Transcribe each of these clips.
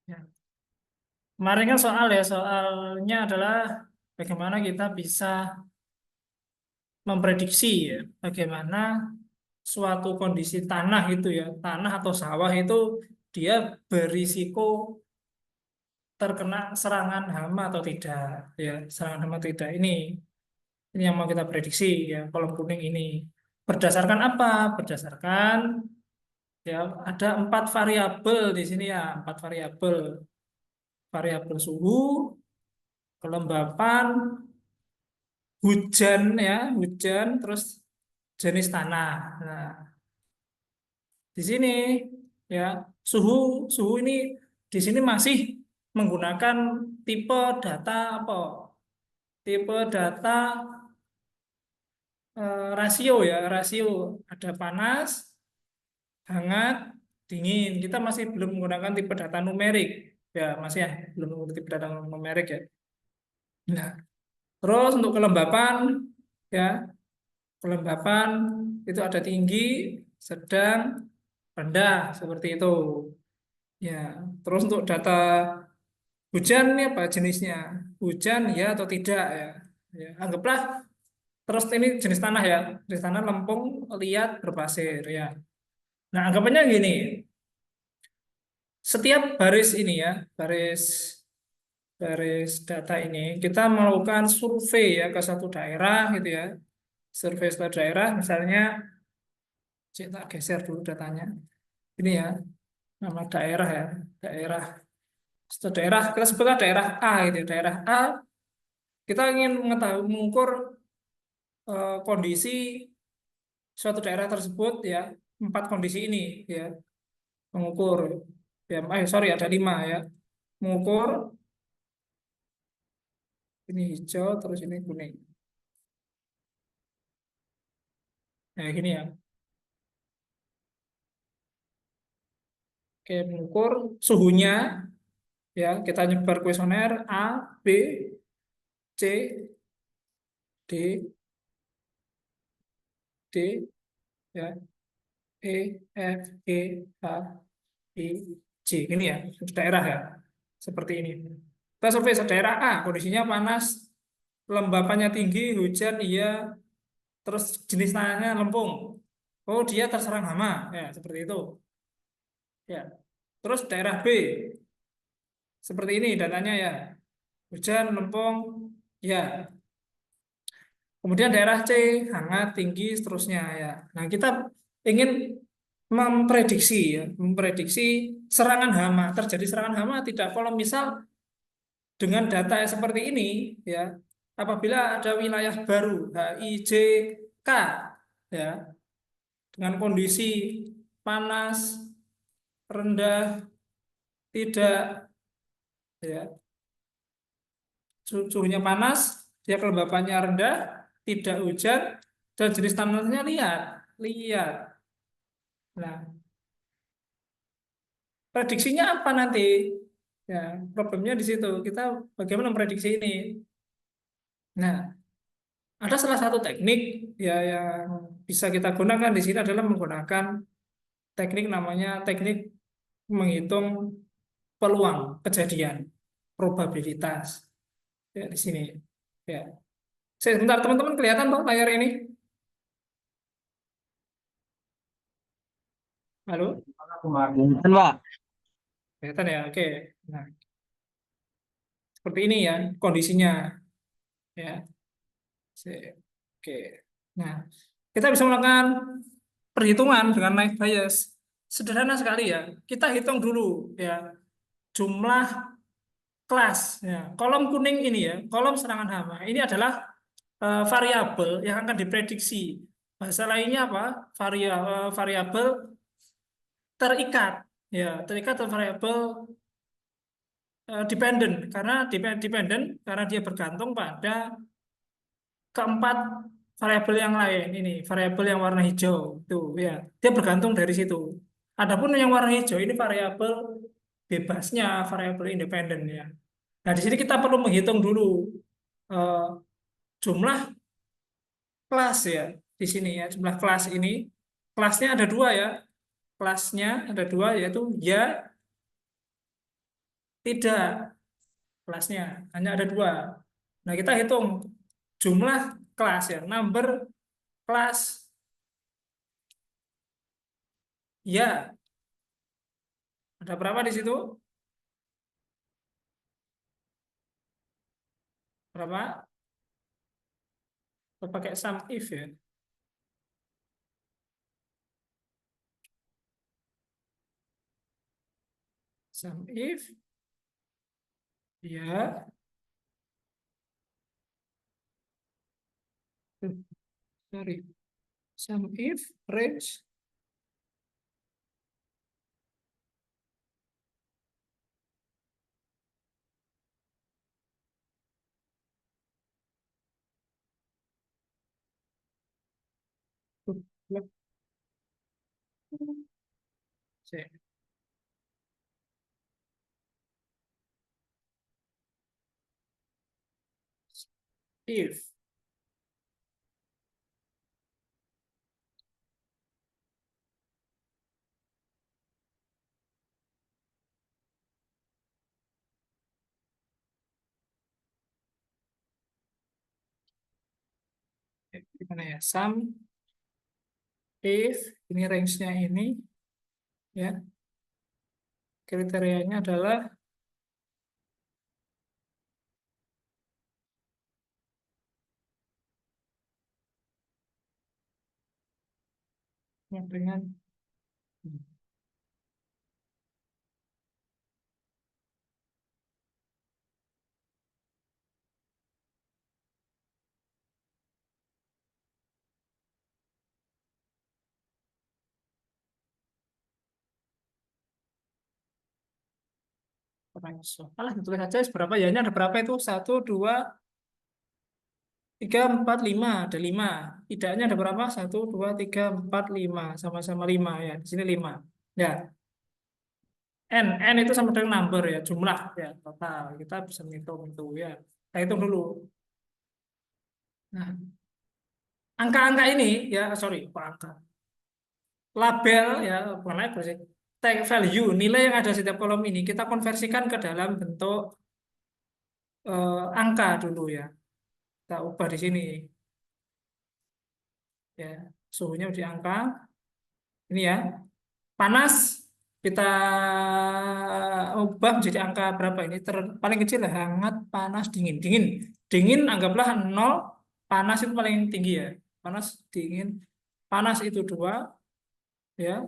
Ya. Kemarin kan soalnya adalah bagaimana kita bisa memprediksi ya, bagaimana suatu kondisi tanah itu ya, tanah atau sawah itu dia berisiko terkena serangan hama atau tidak ya, serangan hama atau tidak. Ini yang mau kita prediksi ya, kolom kuning ini. Berdasarkan apa? Berdasarkan ya ada 4 variabel di sini ya, 4 variabel. Variabel suhu, kelembapan, hujan ya, hujan, terus jenis tanah. Nah, di sini ya suhu suhu ini di sini masih menggunakan tipe data apa? Tipe data rasio ya, rasio ada panas, hangat, dingin. Kita masih belum menggunakan tipe data numerik. Ya, masih ya, belum menggunakan tipe data numerik ya. Nah, terus untuk kelembapan ya, kelembapan itu ada tinggi, sedang, rendah seperti itu. Ya, terus untuk data hujan ini apa jenisnya? Hujan ya atau tidak ya. Ya, anggaplah terus ini jenis tanah ya, jenis tanah lempung, liat, berpasir ya. Nah, anggapannya gini, setiap baris ini ya, baris baris data ini kita melakukan survei ya ke satu daerah gitu ya. Survei satu daerah misalnya, kita geser dulu datanya. Ini ya, nama daerah ya, daerah satu daerah kita sebutlah daerah A gitu ya. Daerah A kita ingin mengetahui mengukur kondisi suatu daerah tersebut ya, 4 kondisi ini ya, mengukur ya, sorry ada 5 ya, mengukur ini hijau terus ini kuning. Nah gini ya, oke mengukur suhunya ya, kita nyebar kuesioner A, B, C, D, D ya, E, F, G, H, I, J. Ini ya, daerah ya. Seperti ini. Kita survei daerah A, kondisinya panas, kelembapannya tinggi, hujan, iya, terus jenis tanahnya lempung. Oh, dia terserang hama. Ya, seperti itu. Ya. Terus daerah B, seperti ini datanya ya. Hujan, lempung, ya. Kemudian daerah C, hangat, tinggi, seterusnya ya. Nah, kita ingin memprediksi ya, memprediksi serangan hama. Terjadi serangan hama tidak kalau misal dengan data yang seperti ini ya, apabila ada wilayah baru HIJK ya, dengan kondisi panas, rendah, tidak ya, suhunya panas, dia kelembapannya rendah, tidak hujan, dan jenis tanahnya liat, liat. Nah, prediksinya apa nanti? Ya, problemnya di situ. Kita bagaimana memprediksi ini? Nah, ada salah satu teknik ya yang bisa kita gunakan di sini adalah menggunakan teknik namanya teknik menghitung peluang kejadian, probabilitas. Ya, di sini. Ya. Sebentar, teman-teman kelihatan toh layar ini? Halo? Punten, Pak. Kelihatan ya? Oke. Nah, seperti ini ya kondisinya. Ya. Oke. Nah, kita bisa melakukan perhitungan dengan naik bias. Sederhana sekali ya. Kita hitung dulu ya jumlah kelas ya. Kolom kuning ini ya, kolom serangan hama. Ini adalah variabel yang akan diprediksi. Bahasa lainnya apa? Variabel terikat ya, terikat atau variabel dependent karena dependent karena dia bergantung pada keempat variabel yang lain ini, variabel yang warna hijau itu ya, dia bergantung dari situ. Adapun yang warna hijau ini variabel bebasnya, variabel independen ya. Nah, di sini kita perlu menghitung dulu eh, jumlah kelas ya di sini ya, jumlah kelas ini. Kelasnya ada dua ya, kelasnya ada dua yaitu ya Tidak, kelasnya hanya ada dua. Nah, kita hitung jumlah kelas ya, number kelas. Ya, ada berapa di situ? Berapa? Kita pakai sum if ya. Sum if, ya. Sorry. Sum if range. If. Gimana ya? Sum if, ini range-nya ini, ya. Kriterianya adalah yang dengan range. Alah, ditulis aja berapa ya? Ini ada berapa itu? Satu, dua, tiga, empat, lima. Ada lima. Tidaknya ada berapa? Satu, dua, tiga, empat, lima. Sama-sama lima ya. Di sini lima. Ya, n itu sama dengan number ya, jumlah ya, total. Kita bisa menghitung itu ya. Kita hitung dulu. Nah, angka-angka ini ya, sorry, apa angka? Label ya, bukan label sih. Tag value, nilai yang ada di setiap kolom ini kita konversikan ke dalam bentuk angka dulu ya. Kita ubah di sini ya. Suhunya di angka ini ya. Panas kita ubah menjadi angka berapa ini? Paling kecil ya, hangat, panas, dingin. Dingin. Dingin anggaplah nol, panas itu paling tinggi ya. Panas, dingin. Panas itu dua, ya.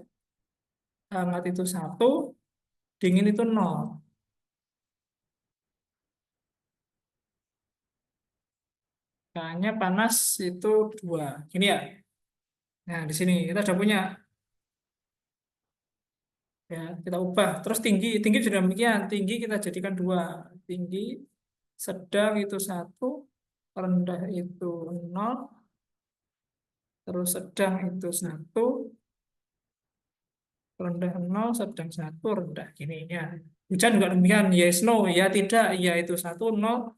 Hangat itu satu, dingin itu nol. Makanya panas itu dua. Ini ya. Nah, di sini kita sudah punya ya, kita ubah. Terus tinggi, tinggi sudah demikian. Tinggi kita jadikan dua. Tinggi, sedang itu satu, rendah itu nol, terus sedang itu satu, rendah nol, sedang satu, rendah. Gini ya. Hujan juga demikian. Yes, no, ya tidak, ya itu satu, nol,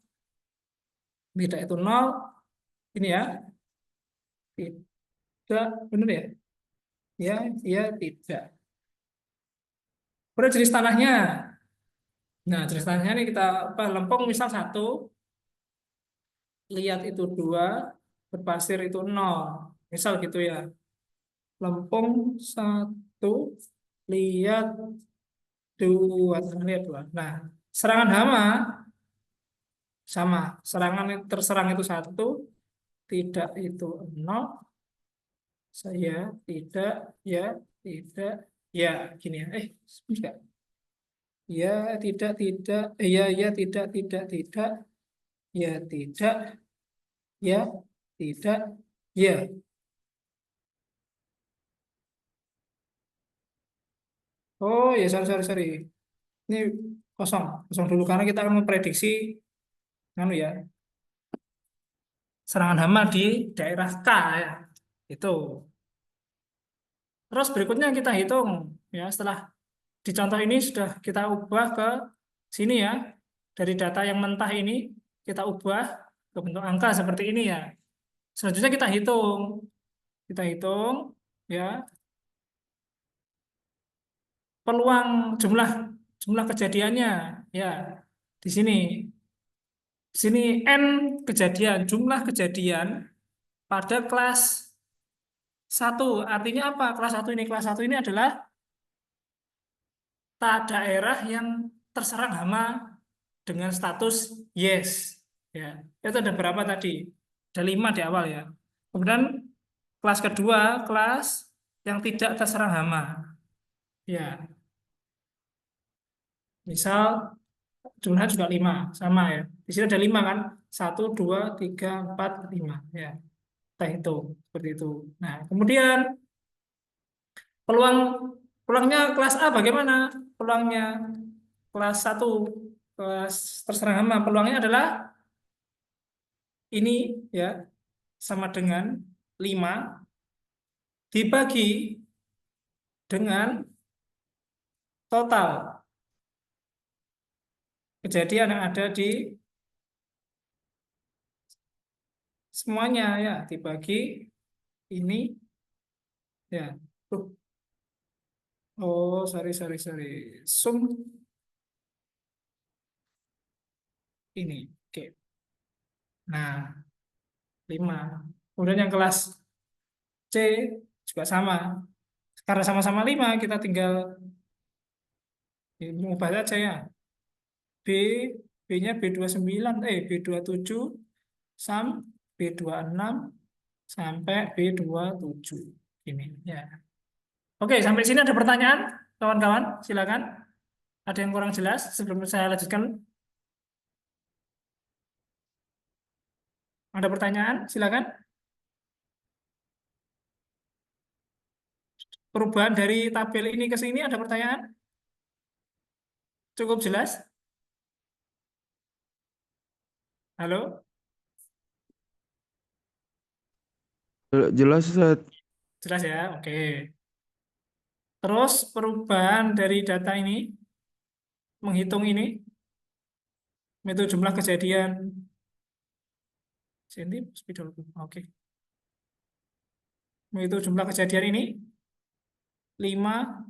tidak itu nol. Ini ya, tidak, benar ya? Ya, tidak. Kemudian jenis tanahnya. Nah, jenis tanahnya ini kita apa? Lempung misal satu, liat itu dua, berpasir itu nol. Misal gitu ya. Lempung satu, liat dua, lihat dua. Nah, serangan hama sama. Serangan terserang itu satu, tidak itu nol. Saya tidak, ya, tidak, ya, gini ya. Tidak. Ya, tidak, ya, tidak, ya, tidak, ya, tidak, ya. Oh, ya, sorry. Ini kosong, kosong dulu karena kita akan memprediksi anu ya, serangan hama di daerah K ya. Itu. Terus berikutnya kita hitung ya, setelah di contoh ini sudah kita ubah ke sini ya. Dari data yang mentah ini kita ubah ke bentuk angka seperti ini ya. Selanjutnya kita hitung. Kita hitung ya, peluang jumlah jumlah kejadiannya. Ya, di sini. Di sini N kejadian, jumlah kejadian pada kelas satu. Artinya apa? Kelas satu ini. Kelas satu ini adalah daerah yang terserang hama dengan status yes. Ya, itu ada berapa tadi? Ada 5 di awal ya. Kemudian kelas kedua, kelas yang tidak terserang hama. Ya, misal jumlahnya juga 5 sama ya. Di sini ada 5 kan? Satu, 2, 3, 4, 5. Ya, kita hitung seperti itu. Nah, kemudian peluang peluangnya kelas A bagaimana? Peluangnya kelas satu, kelas terserang hama, peluangnya adalah ini ya, sama dengan 5 dibagi dengan total kejadian yang ada di semuanya ya, dibagi ini ya. Oh, sorry. Sum ini. Oke. Nah, 5. Kemudian yang kelas C juga sama. Karena sama-sama 5 kita tinggal mengubah saja ya. B, B-nya B29, B27, sam B26 sampai B27. Ini ya. Oke, sampai sini ada pertanyaan, kawan-kawan? Silakan. Ada yang kurang jelas sebelum saya lanjutkan? Ada pertanyaan? Silakan. Perubahan dari tabel ini ke sini ada pertanyaan? Cukup jelas? Halo? Jelas, Ustaz. Jelas ya? Oke. Terus perubahan dari data ini, menghitung ini, metode jumlah kejadian senti spidol. Oke. Menghitung jumlah kejadian ini 5,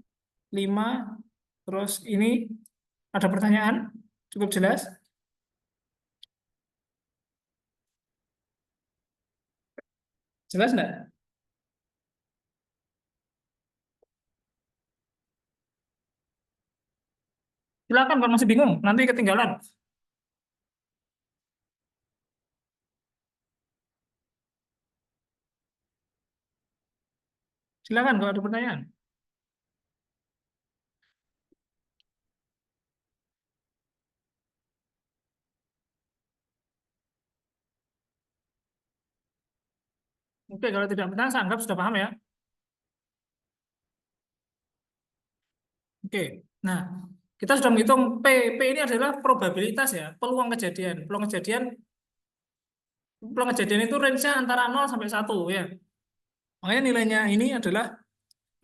5, terus ini ada pertanyaan? Cukup jelas? Jelas enggak? Silakan kalau masih bingung, nanti ketinggalan. Silakan kalau ada pertanyaan. Oke, kalau tidak pertanyaan, saya anggap sudah paham ya. Oke, nah kita sudah menghitung P. P ini adalah probabilitas ya, peluang kejadian. Peluang kejadian itu range-nya antara 0 sampai 1 ya. Makanya nilainya ini adalah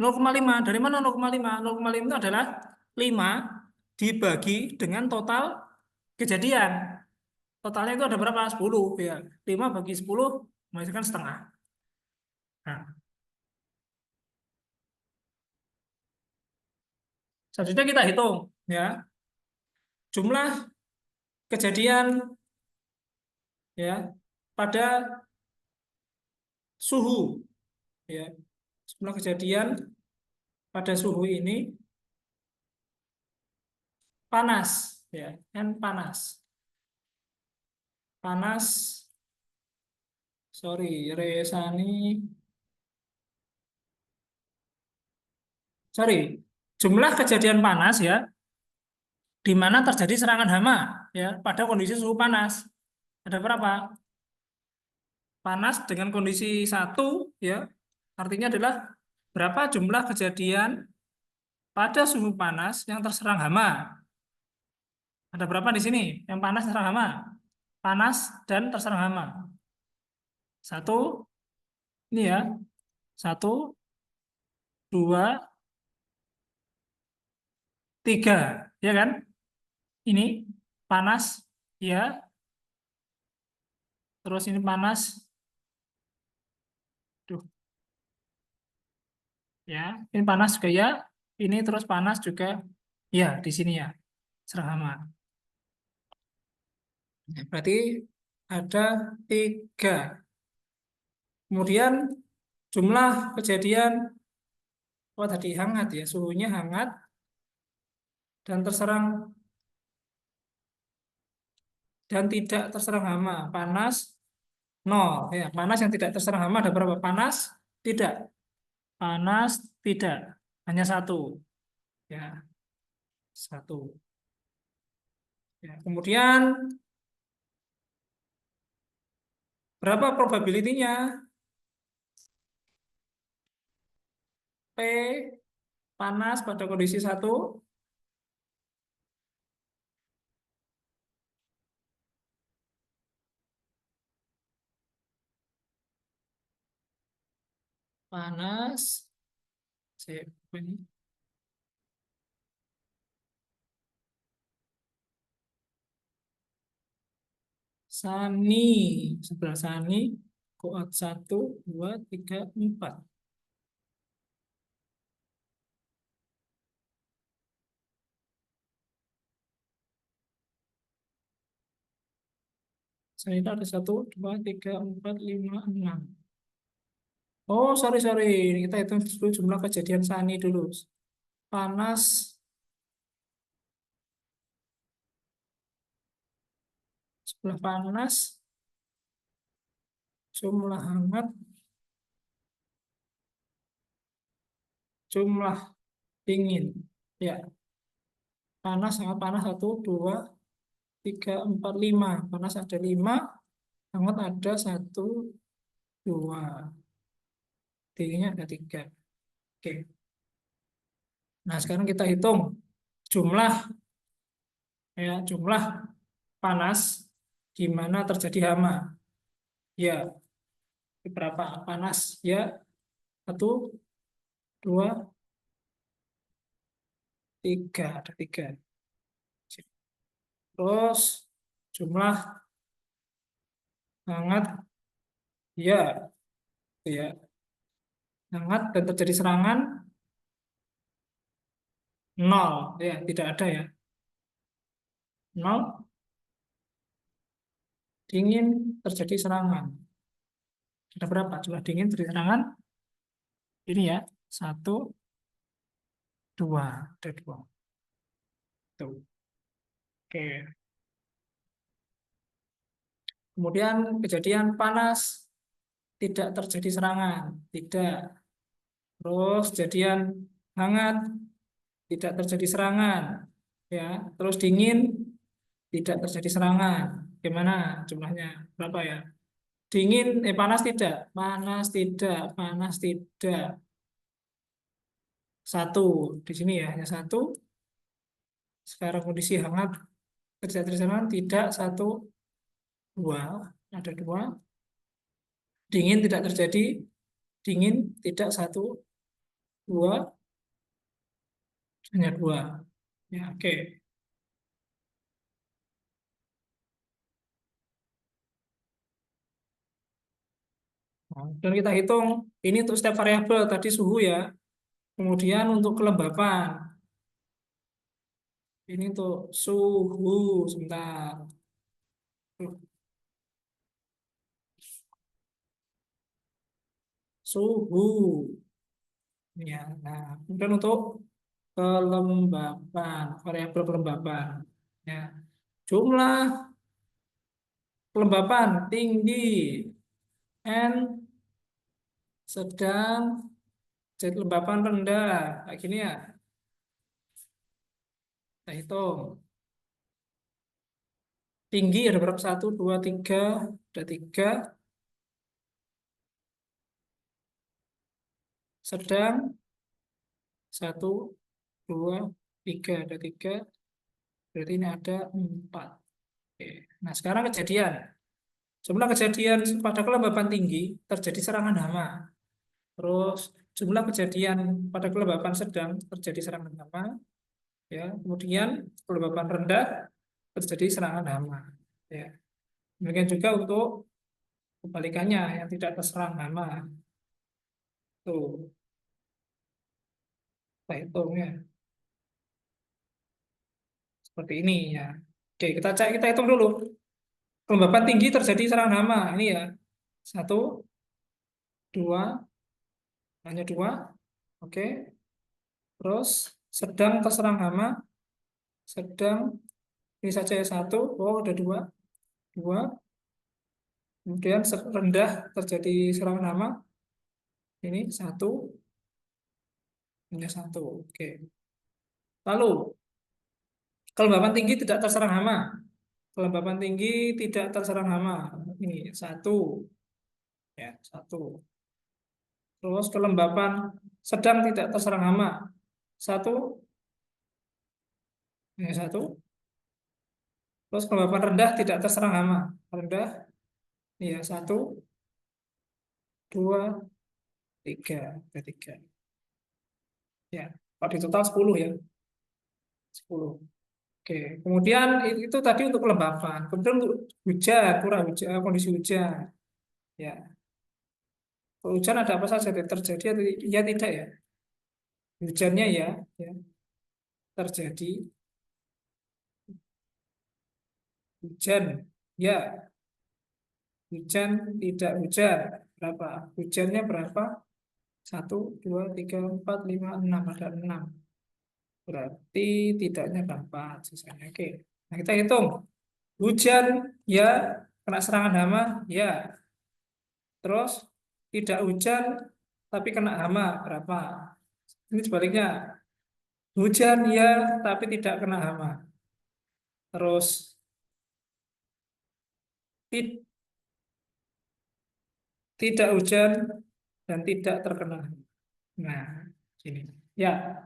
0,5. Dari mana 0,5? 0,5 itu adalah 5 dibagi dengan total kejadian. Totalnya itu ada berapa? 10 ya. 5 bagi 10 menghasilkan setengah. Nah, selanjutnya kita hitung ya, jumlah kejadian ya pada suhu ya. Jumlah kejadian pada suhu ini panas ya, kan panas. Panas, jumlah kejadian panas ya, di mana terjadi serangan hama ya pada kondisi suhu panas. Ada berapa? Panas dengan kondisi 1 ya, artinya adalah berapa jumlah kejadian pada suhu panas yang terserang hama. Ada berapa di sini? Yang panas terserang hama. Panas dan terserang hama. Satu, ini ya. Satu, dua, tiga. Ya kan? Ini panas, ya. Terus ini panas. Duh, ya. Ini panas juga ya. Ini terus panas juga. Ya, di sini ya. Serang hama. Ya, berarti ada 3. Kemudian jumlah kejadian, oh tadi hangat ya, suhunya hangat dan terserang dan tidak terserang hama. Panas 0. Ya, panas yang tidak terserang hama ada berapa? Panas tidak. Panas tidak. Hanya 1. Ya, 1. Ya, kemudian berapa probability-nya? P panas pada kondisi 1, panas, cek ini, Sani, sebelah Sani, kuat 1, 2, 3, 4. Sani itu ada 1, 2, 3, 4, 5, 6. Oh, sorry, sorry. Kita hitung dulu jumlah kejadian Sani dulu. Panas, sebelah panas, jumlah hangat, jumlah dingin. Ya, panas sangat panas 1, 2, 3, 4, 5. Panas ada 5, hangat ada 1, 2. Dinginnya ada 3. Oke. Nah, sekarang kita hitung jumlah jumlah panas di mana terjadi hama. Ya, berapa panas? Ya, 1, 2, 3. Ada 3. Terus jumlah hangat, ya, ya, hangat dan terjadi serangan 0. Ya, tidak ada ya. 0, dingin terjadi serangan. Ada berapa? Jumlah dingin terjadi serangan. Ini ya, 1, 2. Ada 2. Tuh. Oke. Kemudian kejadian panas tidak terjadi serangan, tidak. Terus kejadian hangat tidak terjadi serangan, ya. Terus dingin tidak terjadi serangan. Gimana jumlahnya? Berapa ya? Dingin, panas tidak, panas tidak, panas tidak. 1 di sini ya, hanya 1. Sekarang kondisi hangat terjadi serangan tidak, 1, 2, ada 2. Dingin tidak terjadi, dingin tidak, 1, 2, hanya 2. Ya, oke. Nah, dan kita hitung ini untuk setiap variabel tadi suhu ya. Kemudian untuk kelembapan. Ini untuk suhu sebentar. Suhu. Ya, nah, kemudian untuk kelembapan, variabel kelembapan. Ya, jumlah kelembapan tinggi N sedang, jadi kelembapan rendah. Kayak gini ya. Kita hitung. Tinggi ada berapa? 1, 2, 3. Ada 3. Sedang 1, 2, 3. Ada 3. Berarti ini ada 4. Oke. Nah, sekarang kejadian. Jumlah kejadian pada kelembapan tinggi terjadi serangan hama. Terus jumlah kejadian pada kelembapan sedang terjadi serangan hama. Ya, kemudian kelembapan rendah terjadi serangan hama. Ya. Demikian juga untuk kebalikannya yang tidak terserang hama. Tuh, kita hitung ya. Seperti ini ya. Oke, kita hitung dulu. Kelembapan tinggi terjadi serangan hama. Ini ya, satu, dua, hanya dua. Oke. Terus sedang terserang hama, sedang ini saja ya satu. Oh, ada dua, dua. Kemudian rendah terjadi serangan hama. Ini satu, hanya satu. Oke. Lalu kelembapan tinggi tidak terserang hama. Kelembapan tinggi tidak terserang hama. Ini satu, ya satu. Terus kelembapan sedang tidak terserang hama. Satu, ini satu. Terus kelembapan rendah tidak terserang hama. Rendah, iya satu, dua, tiga, ada tiga. Ya, kalau di total 10 ya, 10. Oke, kemudian itu tadi untuk kelembapan. Kemudian untuk hujan, curah hujan, kondisi hujan. Ya, kalau hujan ada apa saja yang terjadi atau ya tidak ya? Hujannya ya terjadi hujan, ya hujan tidak hujan berapa? Hujannya berapa? Satu, dua, tiga, empat, lima, enam, ada enam. Berarti tidaknya ada empat sisanya. Oke, nah kita hitung. Hujan ya, kena serangan hama ya. Terus tidak hujan tapi kena hama berapa? Ini sebaliknya. Hujan ya tapi tidak kena hama. Terus ti- tidak hujan dan tidak terkena hama. Nah, sini. Ya,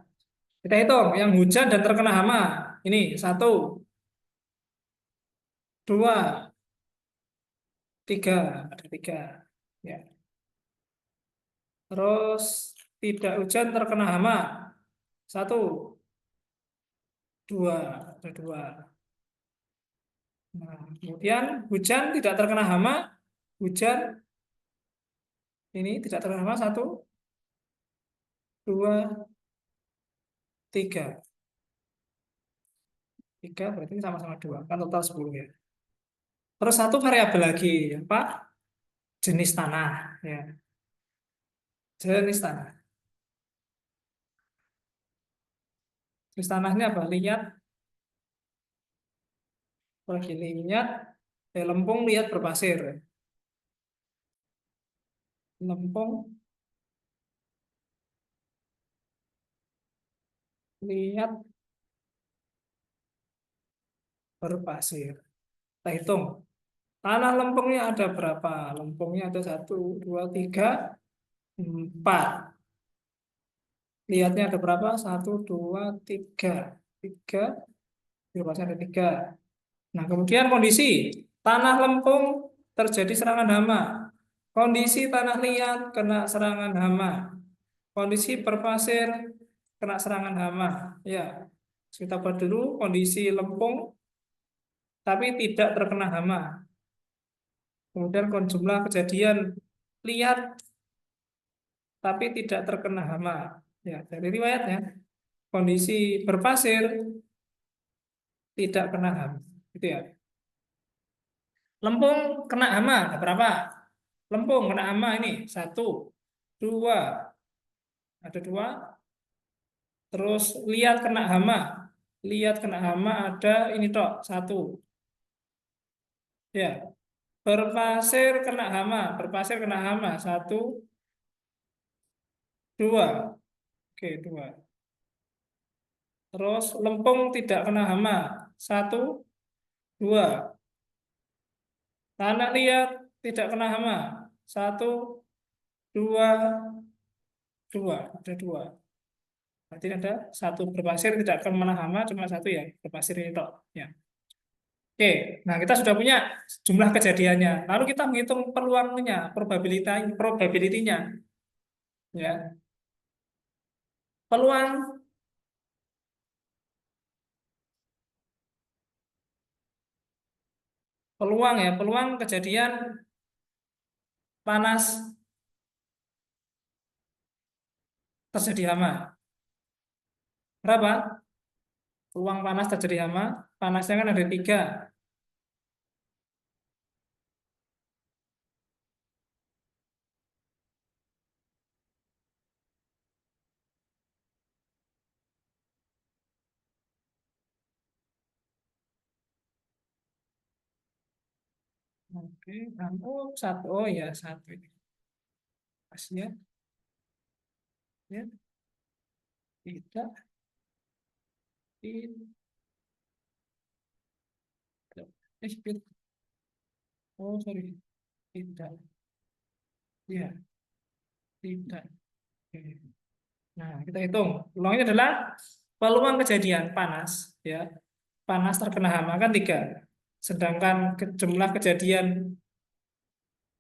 kita hitung yang hujan dan terkena hama. Ini satu, dua, tiga, ada tiga. Ya. Terus tidak hujan terkena hama. Satu, dua, ada dua. Nah, kemudian hujan tidak terkena hama. Hujan ini tidak terkena hama. Satu, dua, tiga. Tiga berarti ini sama-sama dua. Kan total 10 ya. Terus satu variabel lagi. Apa? Jenis tanah. Ya. Jenis tanah. Jenis tanahnya apa? Lihat. Lagi lihat. Lempung lihat berpasir. Lempung lihat berpasir. Kita hitung. Tanah lempungnya ada berapa? Lempungnya ada satu, dua, tiga, empat. Lihatnya ada berapa? Satu, dua, tiga. Tiga, berpasir ada tiga. Nah, kemudian kondisi tanah lempung terjadi serangan hama. Kondisi tanah liat kena serangan hama. Kondisi berpasir kena serangan hama. Ya, kita buat dulu kondisi lempung tapi tidak terkena hama. Kemudian jumlah kejadian liat tapi tidak terkena hama. Ya, dari riwayatnya kondisi berpasir tidak kena hama. Gitu ya. Lempung kena hama ada berapa? Lempung kena hama ini satu, dua, ada dua. Terus liat kena hama, liat kena hama ada ini tok satu. Ya, berpasir kena hama, berpasir kena hama satu, dua. Oke, dua. Terus lempung tidak kena hama satu, dua. Tanah liat tidak kena hama satu, dua, dua. Ada dua. Berarti ada satu berpasir tidak kena hama cuma satu ya berpasir ini tok. Ya. Oke, nah kita sudah punya jumlah kejadiannya. Lalu kita menghitung peluangnya, probability-nya. Ya, peluang peluang kejadian panas terjadi hama. Berapa? Peluang panas terjadi hama. Panasnya kan ada tiga. Oke, oh satu, oh ya satu ini. Pas ya, ya tidak, tidak, tidak. Oh sorry, tidak, ya tidak. Oke. Nah kita hitung. Peluangnya adalah peluang kejadian panas, ya panas terkena hama kan 3. Sedangkan jumlah kejadian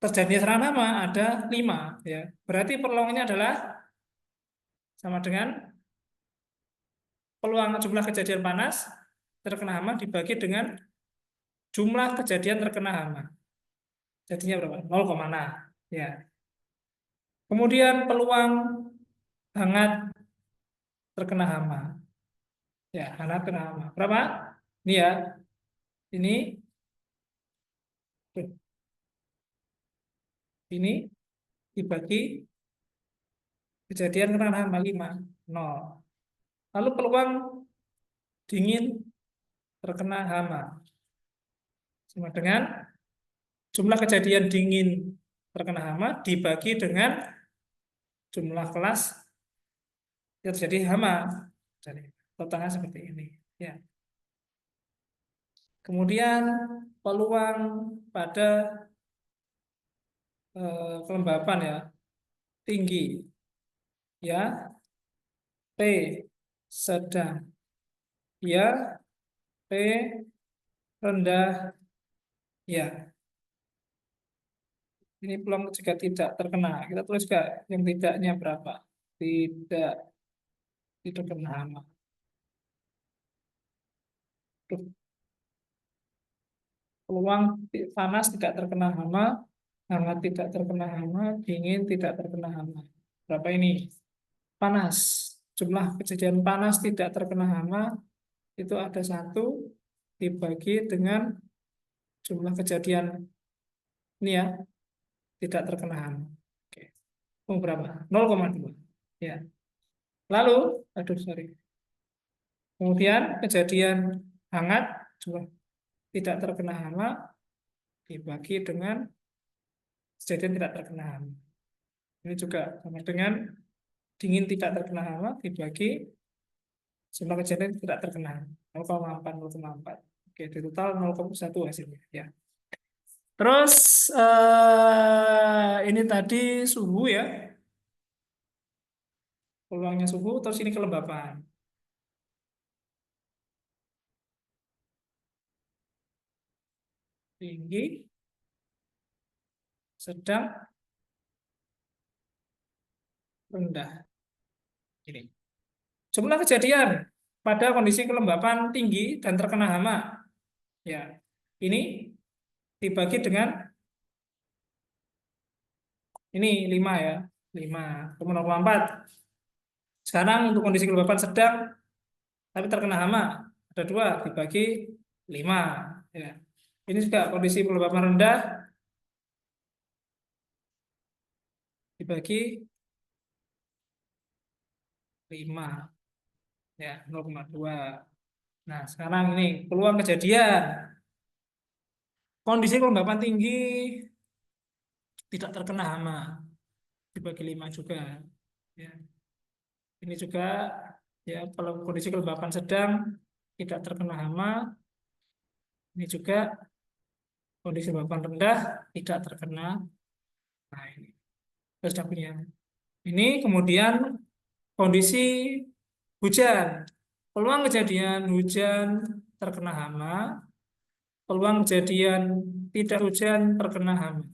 terjadinya serangan hama ada 5, ya. Berarti peluangnya adalah sama dengan peluang jumlah kejadian panas terkena hama dibagi dengan jumlah kejadian terkena hama. Jadinya berapa? 0,6. Ya. Kemudian peluang hangat terkena hama. Ya, hangat terkena hama. Berapa? Ini ya. Ini ini dibagi kejadian kena hama 5. 0. Lalu peluang dingin terkena hama sama dengan jumlah kejadian dingin terkena hama dibagi dengan jumlah kelas yang terjadi hama. Jadi totalnya seperti ini. Ya. Kemudian peluang pada kelembapan ya tinggi, ya P sedang, ya P rendah, ya. Ini peluang jika tidak terkena. Kita tulis juga yang tidaknya berapa? Tidak terkena hama. Peluang panas tidak terkena hama, hangat tidak terkena hama, dingin tidak terkena hama. Berapa ini? Panas. Jumlah kejadian panas tidak terkena hama itu ada 1 dibagi dengan jumlah kejadian ini ya tidak terkena hama. Oke. Oh, berapa? 0,2. Ya. Lalu, aduh sorry. Kemudian kejadian hangat jumlah tidak terkena hama dibagi dengan kejadian tidak terkena hama. Ini juga sama dengan dingin tidak terkena hama dibagi jumlah kejadian tidak terkena hama. 0,4, 0,4. Oke, di total 0,1 hasilnya. Ya. Terus ini tadi suhu ya, peluangnya suhu. Terus ini kelembapan. Tinggi, sedang, rendah. Ini. Jumlah kejadian pada kondisi kelembapan tinggi dan terkena hama. Ya, ini dibagi dengan ini 5 ya. 5, 0,4. Sekarang untuk kondisi kelembapan sedang tapi terkena hama ada 2 dibagi 5. Ya. Ini juga kondisi kelembapan rendah dibagi 5. Ya, 0,2. Nah, sekarang ini peluang kejadian kondisi kelembapan tinggi tidak terkena hama dibagi 5 juga. Ya. Ini juga ya kalau kondisi kelembapan sedang tidak terkena hama, ini juga kondisi kelembapan rendah tidak terkena. Nah, ini kita sudah punya. Ini kemudian kondisi hujan. Peluang kejadian hujan terkena hama, peluang kejadian tidak hujan terkena hama.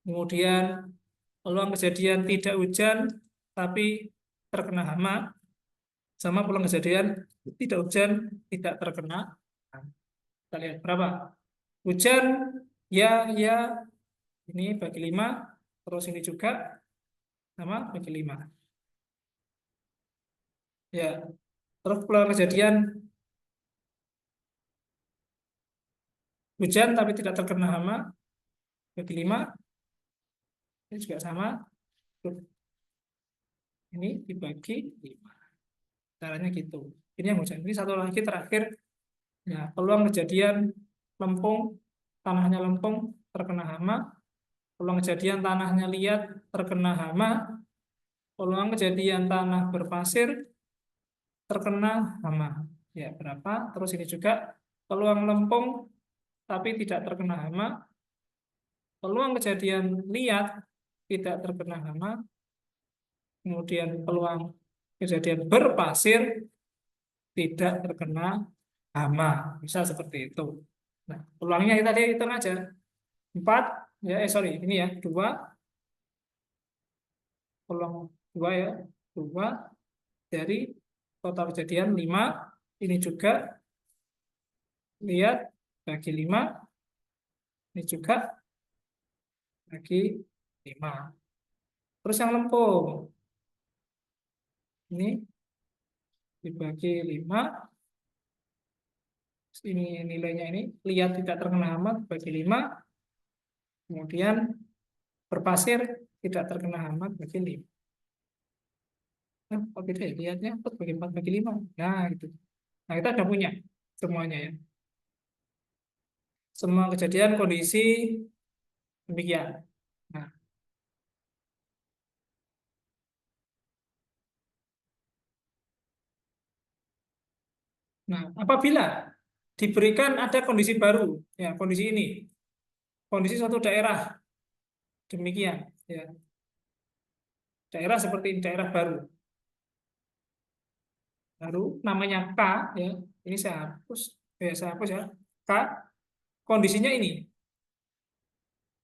Kemudian peluang kejadian tidak hujan tapi terkena hama sama peluang kejadian tidak hujan tidak terkena hama. Kita lihat berapa? Hujan ya ya ini bagi 5, terus ini juga sama bagi 5. Ya, terus peluang kejadian hujan tapi tidak terkena hama bagi 5 ini juga sama. Ini dibagi 5. Caranya gitu. Ini yang hujan. Ini satu lagi terakhir. Ya, peluang kejadian lempung tanahnya lempung terkena hama, peluang kejadian tanahnya liat terkena hama, peluang kejadian tanah berpasir terkena hama. Ya, berapa? Terus ini juga peluang lempung tapi tidak terkena hama, peluang kejadian liat tidak terkena hama, kemudian peluang kejadian berpasir tidak terkena hama. Bisa seperti itu. Nah, peluangnya kita tadi hitung aja. 4, ya, sorry, ini ya, 2, peluang 2 ya, 2 dari total kejadian 5, ini juga lihat bagi 5, ini juga bagi 5. Terus yang lempung, ini dibagi 5, ini nilainya ini, lihat tidak terkena hama bagi 5, kemudian berpasir tidak terkena hama bagi 5. Nah, kok beda ya? Lihatnya 4 bagi 4 bagi 5. Nah, gitu. Nah, kita sudah punya semuanya ya. Semua kejadian kondisi demikian. Nah, apabila diberikan ada kondisi baru, ya kondisi ini, kondisi suatu daerah demikian, ya daerah seperti ini, daerah baru, namanya K, ya ini saya hapus ya, K, kondisinya ini,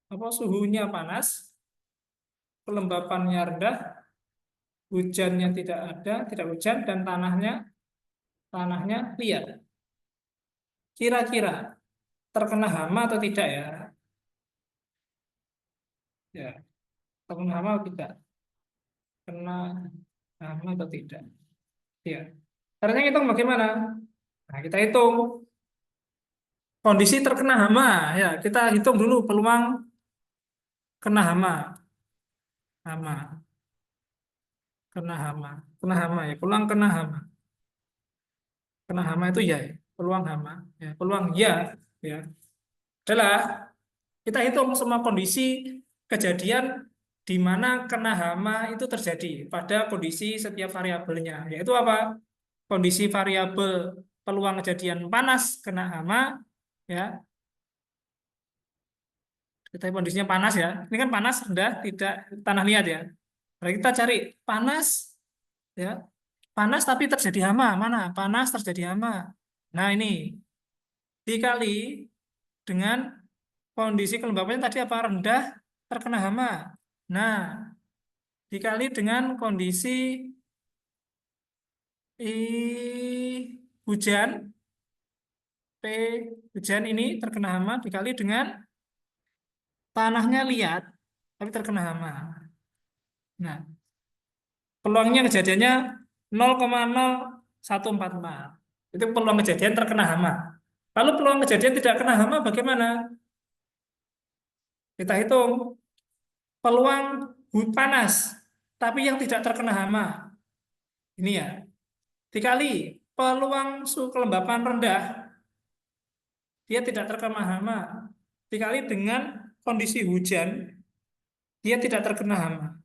apa suhunya panas, kelembapannya rendah, hujannya tidak ada, tidak hujan dan tanahnya liat. Kira-kira terkena hama atau tidak ya? Ya, terkena hama atau tidak? Kena hama atau tidak? Ya. Caranya hitung bagaimana? Nah, kita hitung kondisi terkena hama. Ya, kita hitung dulu peluang kena hama. Hama, kena hama ya, peluang kena hama. Kena hama itu ya, peluang hama. Ya, peluang ya, ya adalah kita hitung semua kondisi kejadian di mana kena hama itu terjadi pada kondisi setiap variabelnya. Yaitu apa? Kondisi variabel peluang kejadian panas kena hama, ya. Kita kondisinya panas ya. Ini kan panas rendah, tidak tanah liat ya. Berarti kita cari panas, ya. Panas tapi terjadi hama. Mana? Panas terjadi hama. Nah, ini dikali dengan kondisi kelembapannya tadi apa? Rendah terkena hama. Nah, dikali dengan kondisi hujan, P hujan ini terkena hama dikali dengan tanahnya liat tapi terkena hama. Nah, peluangnya kejadiannya 0,0144. Itu peluang kejadian terkena hama. Lalu peluang kejadian tidak kena hama bagaimana? Kita hitung peluang panas tapi yang tidak terkena hama. Ini ya. Dikali peluang suhu kelembapan rendah dia tidak terkena hama. Dikali dengan kondisi hujan dia tidak terkena hama.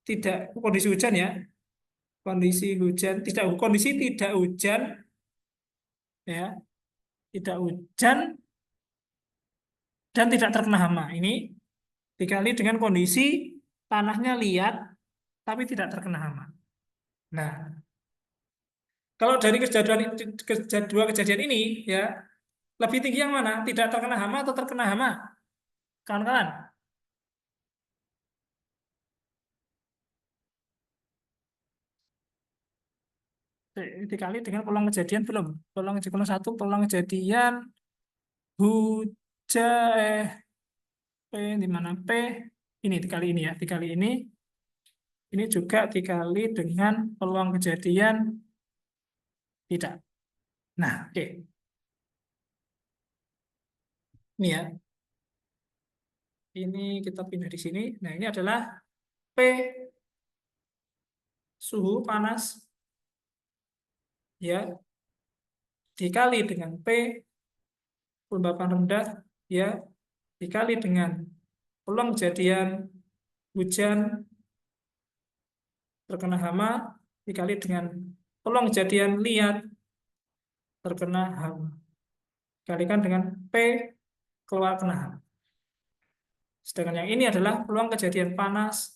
Tidak kondisi hujan ya. Kondisi tidak hujan ya, tidak hujan dan tidak terkena hama. Ini dikali dengan kondisi tanahnya liat tapi tidak terkena hama. Nah, kalau dari dua kejadian ini ya, lebih tinggi yang mana? Tidak terkena hama atau terkena hama? Kawan-kawan, dikali dengan peluang kejadian belum? Peluang 1, peluang kejadian hujan P di mana P? Ini dikali ini ya, dikali ini. Ini juga dikali dengan peluang kejadian tidak. Nah, oke. Ini ya. Ini kita pindah di sini. Nah, ini adalah P suhu panas ya dikali dengan P kelembapan rendah ya dikali dengan peluang kejadian hujan terkena hama dikali dengan peluang kejadian liat terkena hama. Dikalikan dengan P keluar kena hama. Sedangkan yang ini adalah peluang kejadian panas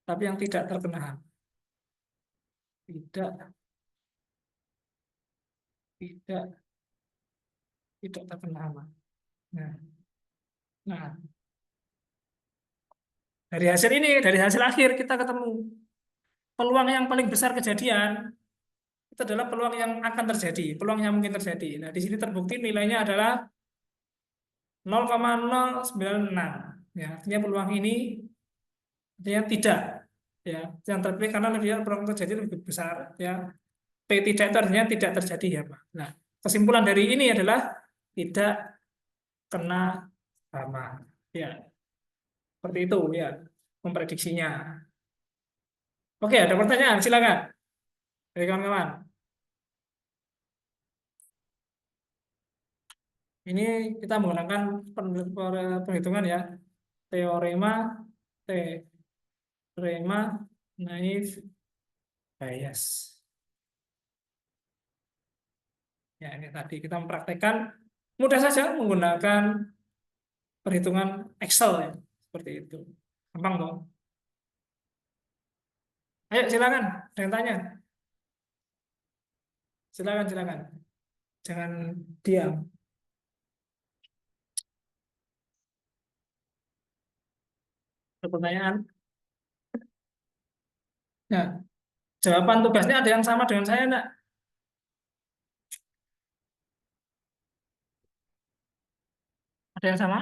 tapi yang tidak terkena hama. Tidak, tidak, tidak terkena hama. Nah, nah, dari hasil akhir kita ketemu peluang yang paling besar kejadian itu adalah peluang yang akan terjadi, peluang yang mungkin terjadi. Nah, di sini terbukti nilainya adalah 0,096. Ya, artinya peluang ini artinya tidak. Ya, yang terpilih karena dia peluang terjadi lebih besar. Ya, P tidak itu artinya tidak terjadi ya, Pak. Nah, kesimpulan dari ini adalah tidak kena hama. Ya, seperti itu ya memprediksinya. Oke, ada pertanyaan, silakan dari kawan-kawan. Ini kita menggunakan perhitungan ya, teorema, teorema naive bias. Ya, ini tadi kita mempraktekkan mudah saja menggunakan perhitungan Excel ya, seperti itu. Gampang dong. Ayo silakan, ada yang tanya. Silakan, silakan. Jangan diam. Ada pertanyaan? Nah, jawaban tugasnya ada yang sama dengan saya enggak? Ada yang sama?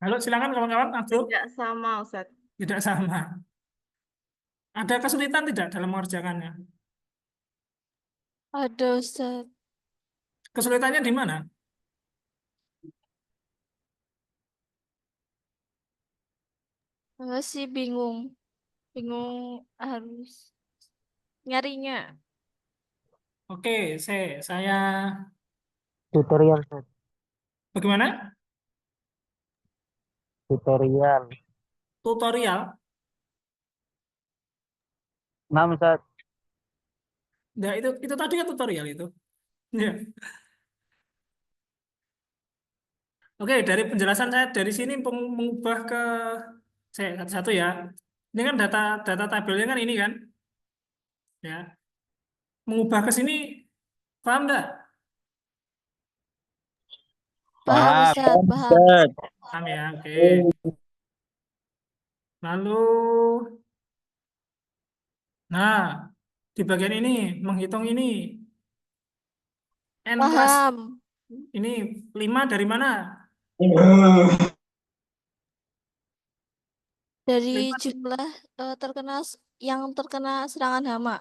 Halo, silakan kawan-kawan. Abdul, Tidak sama, Ustadz. tidak sama. Ada kesulitan tidak dalam mengerjakannya? Ada Ustaz. Kesulitannya di mana? Masih bingung. Bingung harus nyarinya. Oke, saya Tutorial, Ustaz. bagaimana? Tutorial. Tutorial. Nah, Ustaz. Nah, itu tadi kan tutorial itu. Ya. Oke, dari penjelasan saya dari sini mengubah ke saya satu-satu ya. Ini kan data data tabelnya kan ini kan, ya. Mengubah ke sini, paham enggak? Paham Paham, Ustaz, paham. Ustaz. Paham ya, oke. Lalu, nah, di bagian ini menghitung ini n kelas Paham. ini 5 dari mana? Dari 5. jumlah yang terkena serangan hama.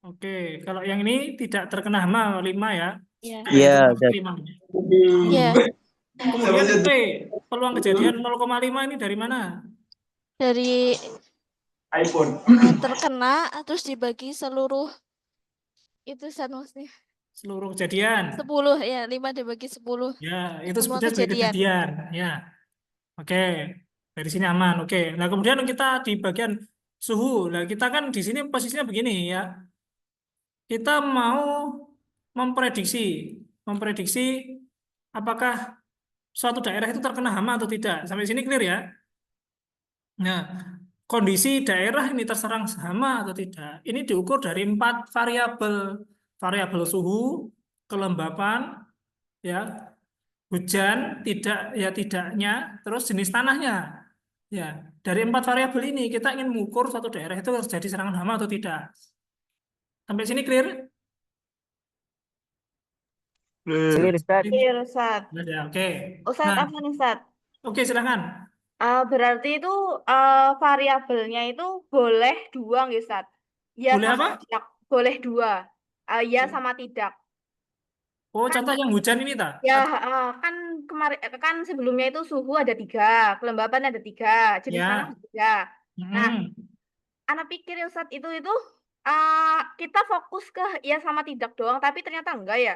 Oke, kalau yang ini tidak terkena hama 5 ya. Ya. Kita Iya, hitung Ustaz. 5. Ya, Kemudian P, peluang kejadian 0,5 ini dari mana? dari iPhone. terkena terus dibagi seluruh itu Ustaz maksudnya. Seluruh kejadian. 10 ya, 5 dibagi 10. Ya, itu Peluang sebutnya sebagai kejadian. kejadian. Ya, oke. Dari sini aman. Oke. Nah, kemudian kita di bagian suhu. Nah, kita kan di sini posisinya begini ya. Kita mau memprediksi, memprediksi apakah suatu daerah itu terkena hama atau tidak. Sampai sini clear ya. Nah, kondisi daerah ini terserang hama atau tidak. Ini diukur dari 4 variabel. Variabel suhu, kelembapan, ya, hujan, tidak ya tidaknya, terus jenis tanahnya. Ya, dari 4 variabel ini kita ingin mengukur suatu daerah itu terjadi serangan hama atau tidak. Sampai sini clear? Clear, Ustaz. Clear, Ustadz. Ya, oke. Ustadz, Nah, apa nih, Ustadz? oke silakan. Berarti itu variabelnya itu boleh 2 nggih, Ustadz? Ya Boleh sama apa? tidak. Boleh 2. Ya sama tidak. Oh, contoh yang hujan ini tak? Ya, kan kemarin kan sebelumnya itu suhu ada 3, kelembapan ada 3, jenis tanah Ya. ada 3. Nah, Mm-mm. anak pikir ya Ustadz itu kita fokus ke ya sama tidak doang, tapi ternyata enggak ya.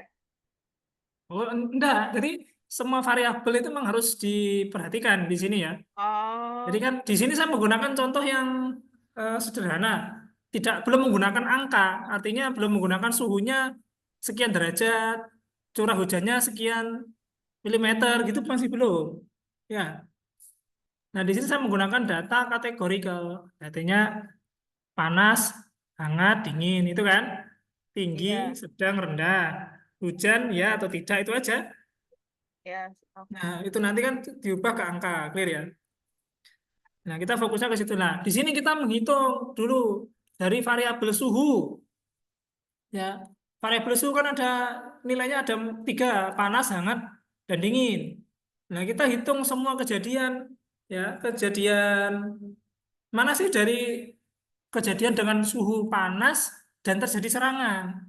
Oh, enggak. Jadi semua variabel itu memang harus diperhatikan di sini ya. Jadi Oh, kan di sini saya menggunakan contoh yang sederhana. Belum menggunakan angka, artinya belum menggunakan suhunya sekian derajat, curah hujannya sekian milimeter gitu masih belum. Ya. Nah, di sini saya menggunakan data kategorikal. Artinya panas, hangat, dingin itu kan. Tinggi, iya, sedang, rendah. Hujan ya atau tidak itu aja. ya. Oh. Nah, itu nanti kan diubah ke angka, clear ya. Nah, kita fokusnya ke situ. Nah, di sini kita menghitung dulu dari variabel suhu. Ya, variabel suhu kan ada nilainya ada 3, panas, hangat, dan dingin. Nah, kita hitung semua kejadian, ya, kejadian mana sih dari kejadian dengan suhu panas dan terjadi serangan,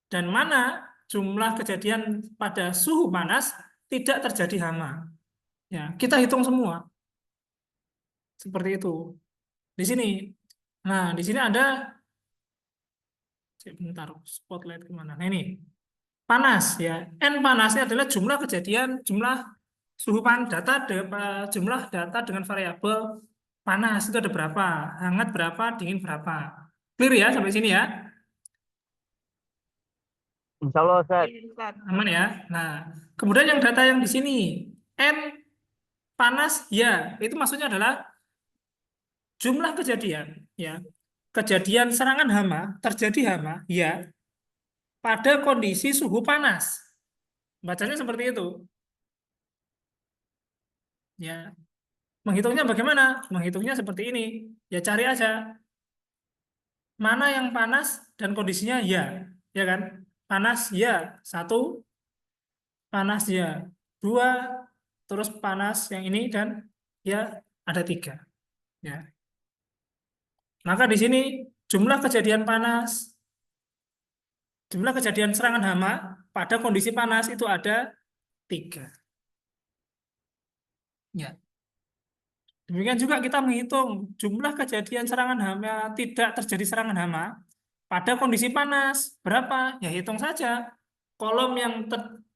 dan mana jumlah kejadian pada suhu panas tidak terjadi hama. Ya, kita hitung semua seperti itu. Di sini. Nah, di sini ada sebentar spotlight kemana? Nah, ini panas ya. N panasnya adalah jumlah kejadian, jumlah suhu data jumlah data dengan variabel panas itu ada berapa, hangat berapa, dingin berapa. Clear ya sampai sini ya? Insya Allah Ustaz. Iya, Ustadz. Aman ya? Nah, kemudian yang data yang di sini N panas ya, itu maksudnya adalah jumlah kejadian ya. Kejadian serangan hama, terjadi hama ya pada kondisi suhu panas. Bacanya seperti itu. Ya, menghitungnya bagaimana? Menghitungnya seperti ini. Ya cari aja mana yang panas dan kondisinya ya, ya kan? Panas ya 1, panas ya 2, terus panas yang ini dan ya ada 3. Ya, maka di sini jumlah kejadian panas, jumlah kejadian serangan hama pada kondisi panas itu ada 3. Ya. Demikian juga kita menghitung jumlah kejadian serangan hama tidak terjadi serangan hama pada kondisi panas berapa? Ya hitung saja. Kolom yang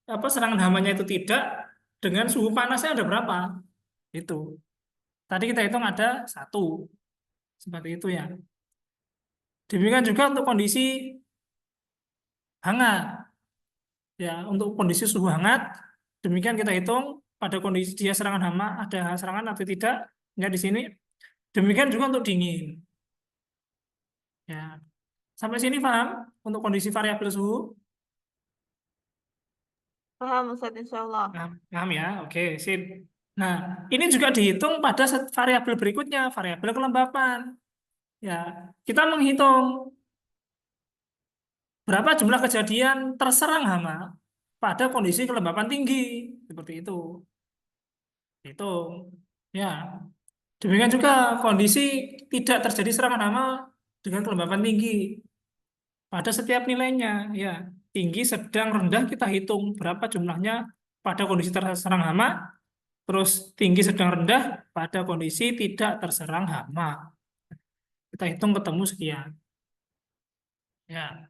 serangan hamanya itu tidak dengan suhu panasnya ada berapa? Itu. Tadi kita hitung ada 1. Seperti itu ya. Demikian juga untuk kondisi hangat. Ya, untuk kondisi suhu hangat, demikian kita hitung pada kondisi dia serangan hama ada serangan atau tidak. Ya di sini. Demikian juga untuk dingin. Ya, sampai sini paham untuk kondisi variabel suhu? Paham Ustadz, insya Allah. Paham ya? Oke, sip. Nah, ini juga dihitung pada variabel berikutnya, variabel kelembapan. Ya, kita menghitung berapa jumlah kejadian terserang hama pada kondisi kelembapan tinggi, seperti itu. Hitung. Ya, demikian juga kondisi tidak terjadi serangan hama dengan kelembapan tinggi. Pada setiap nilainya, ya tinggi, sedang, rendah kita hitung berapa jumlahnya pada kondisi terserang hama, terus tinggi, sedang, rendah pada kondisi tidak terserang hama. Kita hitung ketemu sekian. Ya,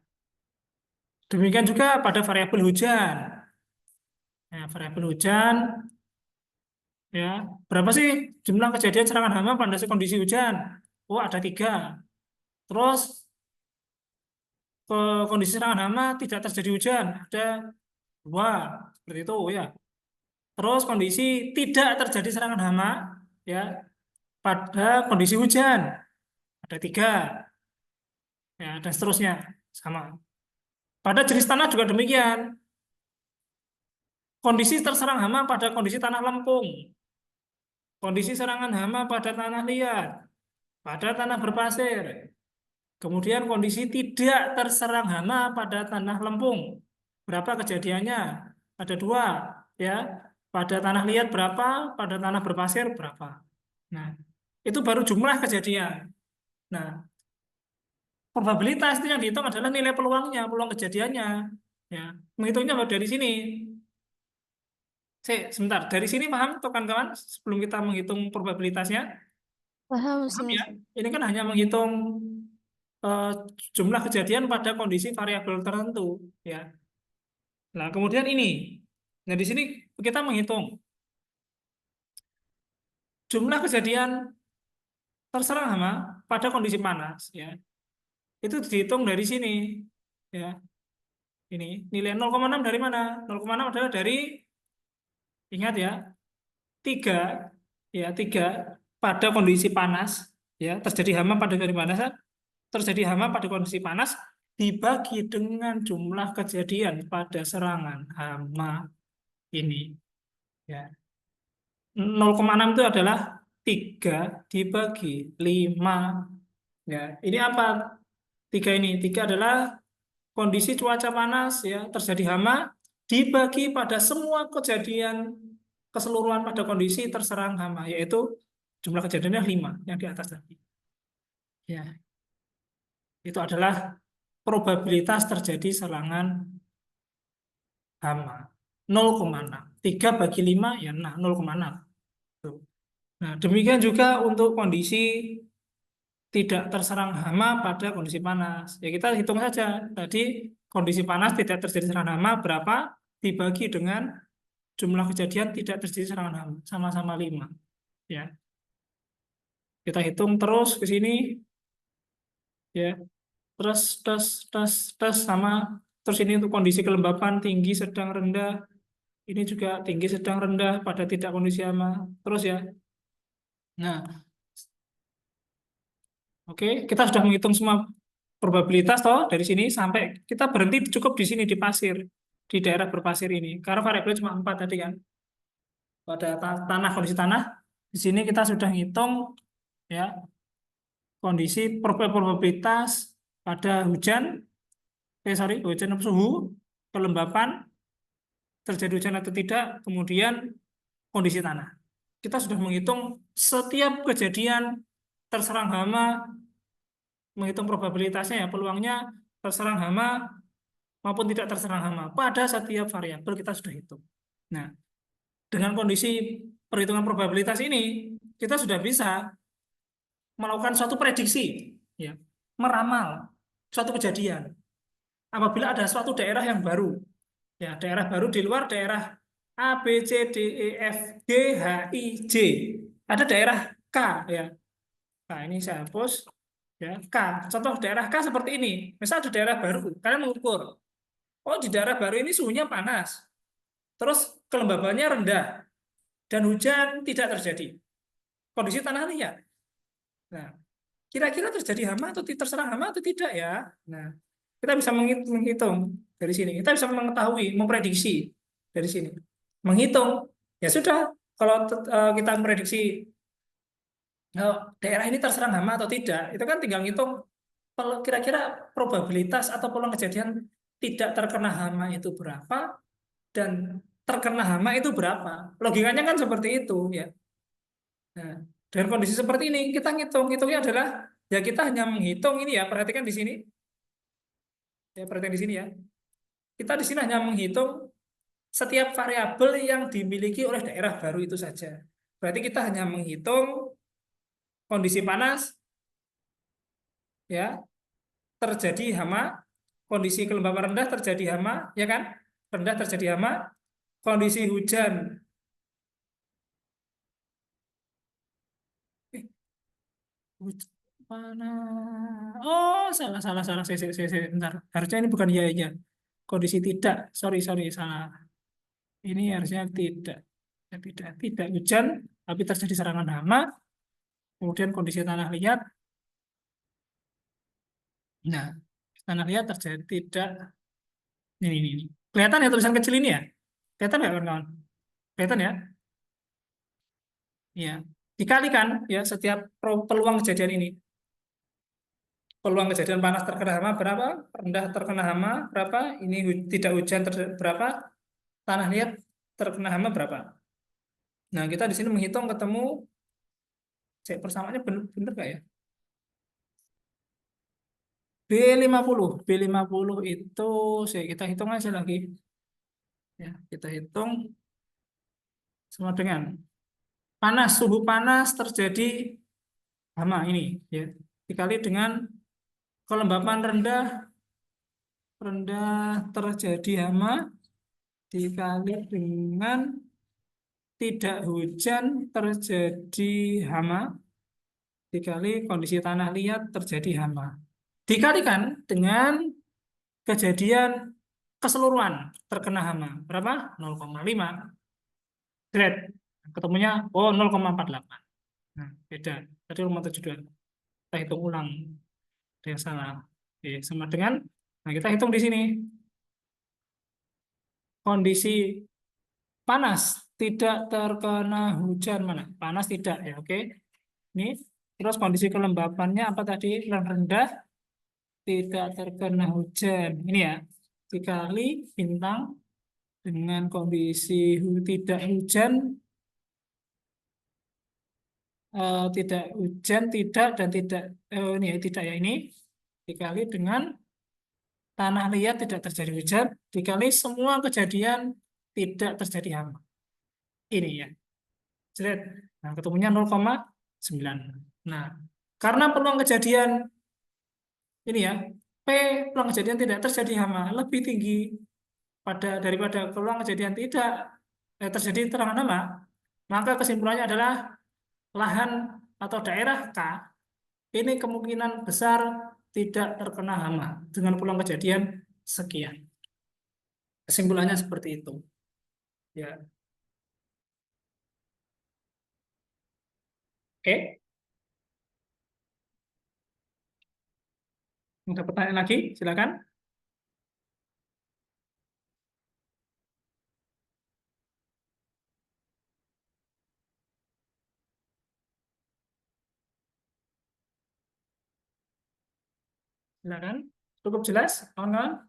demikian juga pada variabel hujan. Ya, variabel hujan, ya berapa sih jumlah kejadian serangan hama pada kondisi hujan? Oh ada 3. Terus ke kondisi serangan hama tidak terjadi hujan, ada 2. Seperti itu ya. Terus kondisi tidak terjadi serangan hama ya pada kondisi hujan ada 3 ya dan seterusnya sama. Pada jenis tanah juga demikian. Kondisi terserang hama pada kondisi tanah lempung, kondisi serangan hama pada tanah liat, pada tanah berpasir. Kemudian kondisi tidak terserang hama pada tanah lempung. Berapa kejadiannya? Ada 2 ya. Pada tanah liat berapa, pada tanah berpasir berapa. Nah, itu baru jumlah kejadian. Nah, probabilitas itu yang dihitung adalah nilai peluangnya, peluang kejadiannya. Ya, menghitungnya dari sini. Sebentar, dari sini paham tuh kawan-kawan? Sebelum kita menghitung probabilitasnya, Paham, paham Ustaz. ya? Ini kan hanya menghitung eh, jumlah kejadian pada kondisi variabel tertentu, ya. Nah, kemudian ini. Nah, di sini kita menghitung jumlah kejadian terserang hama pada kondisi panas, ya. Itu dihitung dari sini, ya. Ini nilai 0,6 dari mana? 0,6 adalah dari, ingat ya, 3, ya, 3 pada kondisi panas, ya, terjadi hama pada kondisi panas, terjadi hama pada kondisi panas dibagi dengan jumlah kejadian pada serangan hama ini, ya. 0,6 itu adalah 3 dibagi 5, ya. Ini apa? 3 ini, 3 adalah kondisi cuaca panas, ya, terjadi hama dibagi pada semua kejadian keseluruhan pada kondisi terserang hama, yaitu jumlah kejadiannya 5 yang di atas tadi. Ya, itu adalah probabilitas terjadi serangan hama. 0,6. 3 bagi 5 ya 0,6. Tuh. Nah, demikian juga untuk kondisi tidak terserang hama pada kondisi panas. Ya kita hitung saja. Tadi kondisi panas tidak terjadi serangan hama berapa dibagi dengan jumlah kejadian tidak terjadi serangan hama. Sama-sama 5. Ya. Kita hitung terus ke sini. Ya. Terus sama. Terus ini untuk kondisi kelembapan tinggi, sedang, rendah. Ini juga tinggi, sedang, rendah pada tidak kondisi hama. Terus ya. Nah, oke, kita sudah menghitung semua probabilitas toh dari sini sampai kita berhenti cukup di sini di pasir, di daerah berpasir ini. Karena variabelnya cuma 4 tadi kan. Pada tanah, kondisi tanah, di sini kita sudah ngitung ya kondisi probabilitas pada hujan, hujan suhu, kelembapan, terjadi hujan atau tidak, kemudian kondisi tanah. Kita sudah menghitung setiap kejadian terserang hama, menghitung probabilitasnya ya, peluangnya terserang hama maupun tidak terserang hama. Pada setiap variabel kita sudah hitung. Nah, dengan kondisi perhitungan probabilitas ini, kita sudah bisa melakukan suatu prediksi, ya, meramal suatu kejadian. Apabila ada suatu daerah yang baru, ya, daerah baru di luar daerah A, B, C, D, E, F, G, H, I, J. Ada daerah K, ya. Nah, ini saya hapus. Ya, K. Contoh daerah K seperti ini. Misal ada daerah baru, kalian mengukur. Oh, di daerah baru ini suhunya panas. Terus kelembabannya rendah. Dan hujan tidak terjadi. Kondisi tanah liat. Nah, kira-kira terjadi hama atau terserang hama atau tidak ya? Nah, kita bisa menghitung dari sini. Kita bisa mengetahui, memprediksi dari sini. Menghitung. Ya sudah, kalau kita memprediksi daerah ini terserang hama atau tidak, itu kan tinggal ngitung kira-kira probabilitas atau peluang kejadian tidak terkena hama itu berapa dan terkena hama itu berapa. Logikanya kan seperti itu ya. Nah, dengan kondisi seperti ini kita ngitungnya adalah ya kita hanya menghitung ini ya, perhatikan di sini. Ya, perhatikan di sini ya. Kita di sini hanya menghitung setiap variabel yang dimiliki oleh daerah baru itu saja. Berarti kita hanya menghitung kondisi panas ya, terjadi hama, kondisi kelembapan rendah terjadi hama, ya kan? Rendah terjadi hama, kondisi hujan. Mana? Oh, salah. Bentar. Harusnya ini bukan ya. Kondisi tidak. Sorry, salah. Ini harusnya tidak. Ya, tidak hujan, tapi terjadi serangan hama. Kemudian kondisi tanah liat. Nah, tanah liat terjadi tidak. Ini. Kelihatan ya tulisan kecil ini ya? Kelihatan nggak kawan-kawan? Kelihatan ya? Ya. Dikalikan ya setiap peluang kejadian ini. Peluang kejadian panas terkena hama berapa? Rendah terkena hama berapa? Ini tidak hujan berapa? Tanah liat terkena hama berapa? Nah, kita di sini menghitung ketemu persamaannya benar nggak ya? B50 itu kita hitung aja lagi. Ya, kita hitung sama dengan suhu panas terjadi hama ini ya. Dikali dengan kelembapan rendah terjadi hama dikali dengan tidak hujan terjadi hama dikali kondisi tanah liat terjadi hama. Dikalikan dengan kejadian keseluruhan terkena hama. Berapa? 0,5 grade. Ketemunya 0,48. Nah, beda. Tadi 0,72. Kita hitung ulang. Ada yang salah. Oke, sama dengan kita hitung di sini. Kondisi panas tidak terkena hujan mana? Panas tidak ya, oke. Ini terus kondisi kelembapannya apa tadi? Rendah tidak terkena hujan. Ini ya. Dikali bintang dengan kondisi tidak hujan tidak hujan tidak dan tidak ini ya, tidak ya ini dikali dengan tanah liat tidak terjadi hujan dikali semua kejadian tidak terjadi hama. Ini ya. Jelas. Nah, ketemunya 0,9. Nah, karena peluang kejadian ini ya, P peluang kejadian tidak terjadi hama lebih tinggi daripada peluang kejadian tidak terjadi terangan hama, maka kesimpulannya adalah lahan atau daerah K ini kemungkinan besar tidak terkena hama dengan peluang kejadian sekian. Kesimpulannya seperti itu. Ya. Oke. Ada pertanyaan lagi? Silakan. Silakan. Cukup jelas, kawan-kawan?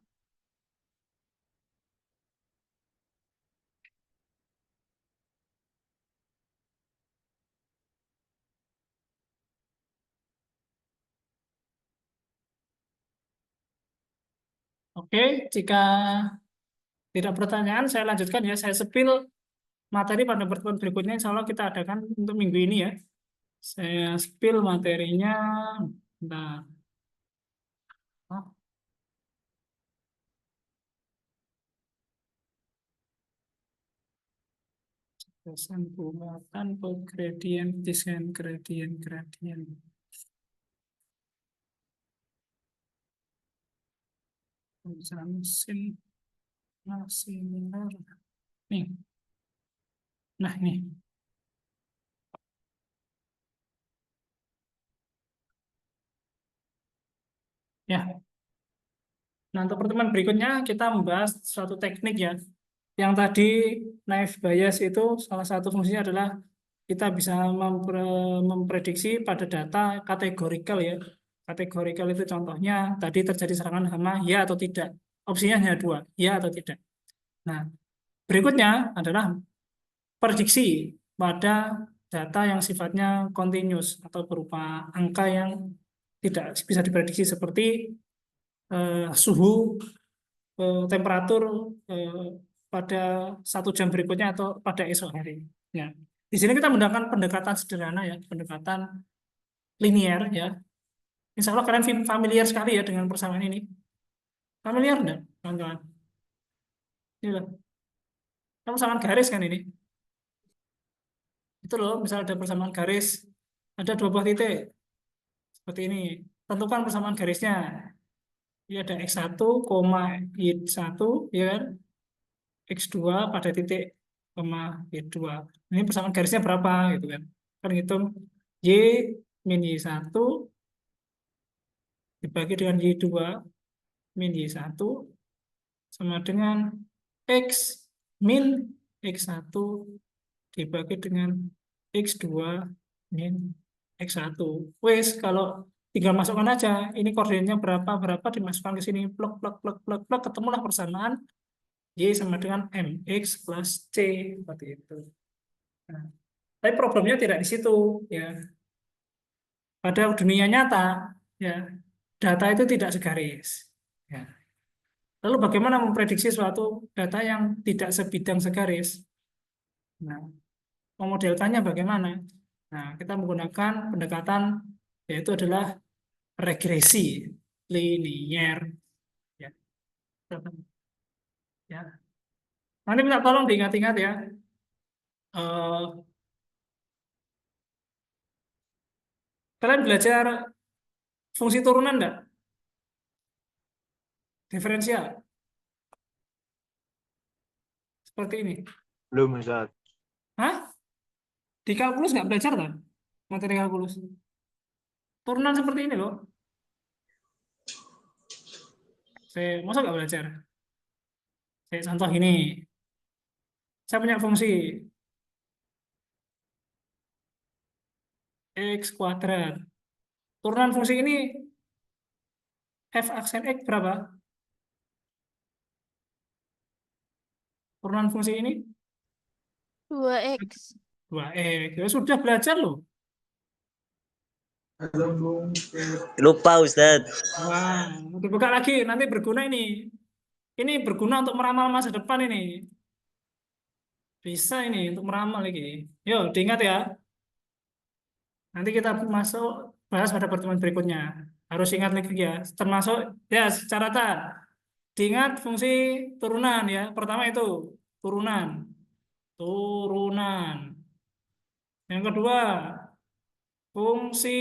Oke, jika tidak pertanyaan, saya lanjutkan ya. Saya sepil materi pada pertemuan berikutnya. Insya Allah kita adakan untuk minggu ini ya. Saya spill materinya. Bentar. Oh. Desain buatan gradient, desain gradient. Mesin similar. Nih. Nah, ini. Ya. Nah, untuk pertemuan berikutnya kita membahas suatu teknik ya. Yang tadi naive Bayes itu salah satu fungsinya adalah kita bisa memprediksi pada data kategorikal ya. Kategorikal itu contohnya tadi terjadi serangan hama ya atau tidak. Opsinya hanya dua, ya atau tidak. Nah, berikutnya adalah prediksi pada data yang sifatnya continuous atau berupa angka yang tidak bisa diprediksi seperti suhu, temperatur pada 1 jam berikutnya atau pada esok hari. Ya. Di sini kita menggunakan pendekatan sederhana ya, pendekatan linear ya. Insya Allah kalian familiar sekali ya dengan persamaan ini. Familiar enggak, kawan-kawan? Ini loh. Persamaan garis kan ini. Itu loh, misal ada persamaan garis, ada 2 buah titik. Seperti ini. Tentukan persamaan garisnya. Ini ada X1, Y1, ya kan? X2 pada titik, Y2. Ini persamaan garisnya berapa, gitu kan? Kan hitung Y min Y1 dibagi dengan Y2 min Y1 sama dengan X min X1 dibagi dengan X2 min X1. Wes, kalau tinggal masukkan aja, ini koordinatnya berapa dimasukkan ke sini, plek, ketemulah persamaan Y sama dengan MX plus C, seperti itu. Nah, tapi problemnya tidak di situ, ya. Pada dunia nyata, ya, data itu tidak segaris. Ya. Lalu bagaimana memprediksi suatu data yang tidak sebidang segaris? Nah, memodelkannya bagaimana? Nah, kita menggunakan pendekatan yaitu adalah regresi linier. Ya. Ya. Nanti minta tolong diingat-ingat ya. Kalian belajar fungsi turunan enggak? Diferensial. Seperti ini. Belum Ustaz. Hah? Di kalkulus nggak belajar kan? Materi kalkulus. Turunan seperti ini loh. Masa nggak belajar? Saya contoh ini. Saya punya fungsi X kuadrat. Turunan fungsi ini F aksen X berapa? Turunan fungsi ini 2x. 2X. Ya sudah belajar loh. Lupa Ustadz. Wah, dibuka lagi. Nanti berguna ini. Ini berguna untuk meramal masa depan ini. Bisa ini untuk meramal lagi. Yuk, diingat ya. Nanti kita masuk bahas pada pertemuan berikutnya. Harus ingat lagi ya. Termasuk ya catatan. Diingat fungsi turunan ya. Pertama itu turunan. Turunan. Yang kedua, fungsi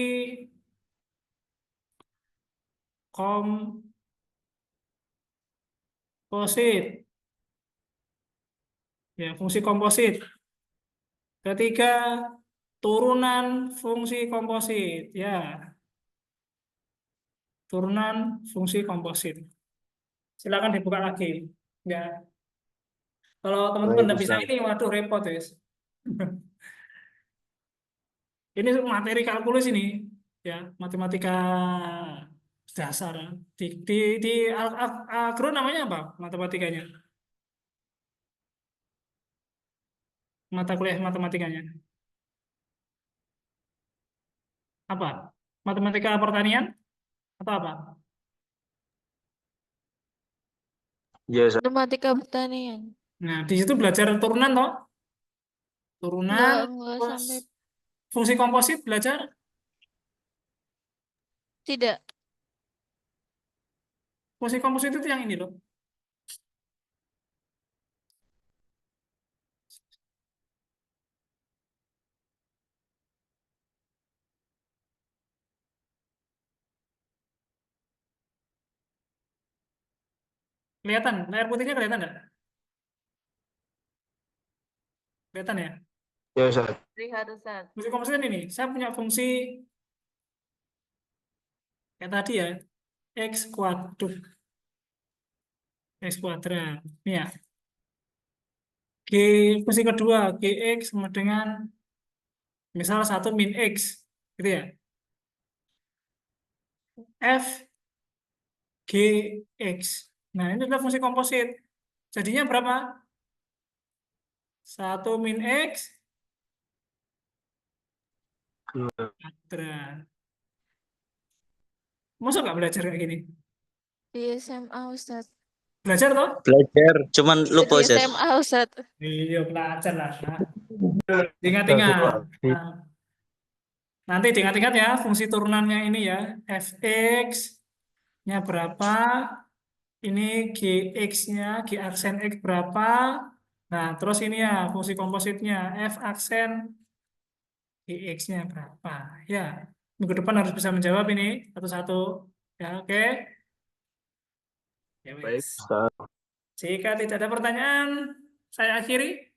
komposit. Ya, fungsi komposit. Ketiga, turunan fungsi komposit. Ya, turunan fungsi komposit. Silakan dibuka lagi. Ya. Kalau teman-teman nggak bisa ini, waduh repot ya. Ini materi kalkulus ini, ya matematika dasar. Di agro namanya apa matematikanya? Mata kuliah matematikanya. Apa? Matematika pertanian atau apa? Ya Ustaz. Matematika pertanian. Nah, di situ belajar turunan toh? Turunan, Enggak terus sampai. fungsi komposit belajar? Tidak. Fungsi komposit itu yang ini loh. Kelihatan? Layar putihnya kelihatan nggak? Kelihatan ya? Ya Ustaz. Lihat Ustaz. Fungsi komposit ini, saya punya fungsi kayak tadi ya, X kuadrat. X kuadrat. Ini ya. Fungsi kedua, Gx sama dengan misal 1 min X. Gitu ya. F Gx. Nah, ini adalah fungsi komposit. Jadinya berapa? 1 min X kuadrat. Masa nggak belajar kayak gini? Di SMA Ustaz. Belajar toh? Belajar, cuman lupa Di Ustadz. SMA Ustaz. Iya, belajar lah. Ingat-ingat. Nah, nanti diingat-ingat ya, fungsi turunannya ini ya. Fx-nya berapa? Ini Gx-nya, G aksen X berapa? Nah, terus ini ya, fungsi kompositnya. F aksen Gx-nya berapa? Ya, minggu depan harus bisa menjawab ini satu-satu. Ya, oke. Ya, Baik wis. Ustaz. Jika tidak ada pertanyaan, saya akhiri.